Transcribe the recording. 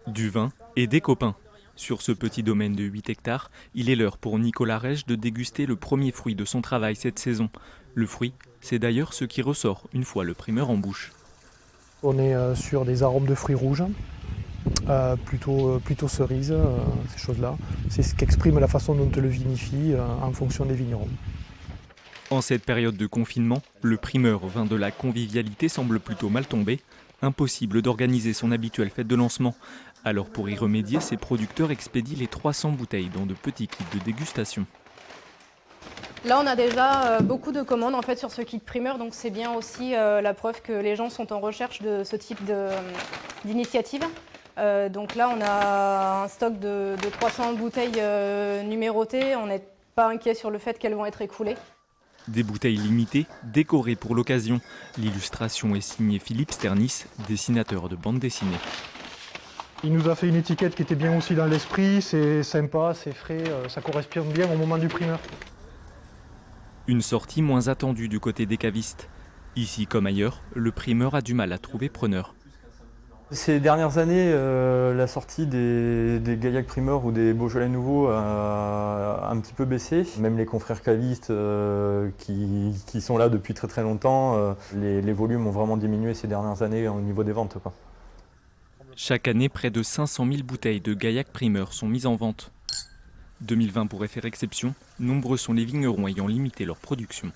Du vin et des copains. Sur ce petit domaine de 8 hectares, il est l'heure pour Nicolas Rèche de déguster le premier fruit de son travail cette saison. Le fruit, c'est d'ailleurs ce qui ressort une fois le primeur en bouche. On est sur des arômes de fruits rouges, plutôt cerises, ces choses-là. C'est ce qu'exprime la façon dont on le vinifie en fonction des vignerons. En cette période de confinement, le primeur vin de la convivialité semble plutôt mal tombé. Impossible d'organiser son habituelle fête de lancement. Alors pour y remédier, ses producteurs expédient les 300 bouteilles dans de petits kits de dégustation. Là, on a déjà beaucoup de commandes en fait sur ce kit primeur, donc c'est bien aussi la preuve que les gens sont en recherche de ce type d'initiative. Donc là, on a un stock de 300 bouteilles numérotées. On n'est pas inquiet sur le fait qu'elles vont être écoulées. Des bouteilles limitées, décorées pour l'occasion. L'illustration est signée Philippe Sternis, dessinateur de bande dessinée. Il nous a fait une étiquette qui était bien aussi dans l'esprit, c'est sympa, c'est frais, ça correspond bien au moment du primeur. Une sortie moins attendue du côté des cavistes. Ici comme ailleurs, le primeur a du mal à trouver preneur. Ces dernières années, la sortie des Gaillac primeurs ou des Beaujolais nouveaux a un petit peu baissé. Même les confrères cavistes qui sont là depuis très longtemps, les volumes ont vraiment diminué ces dernières années au niveau des ventes, quoi. Chaque année, près de 500 000 bouteilles de Gaillac primeur sont mises en vente. 2020 pourrait faire exception, nombreux sont les vignerons ayant limité leur production.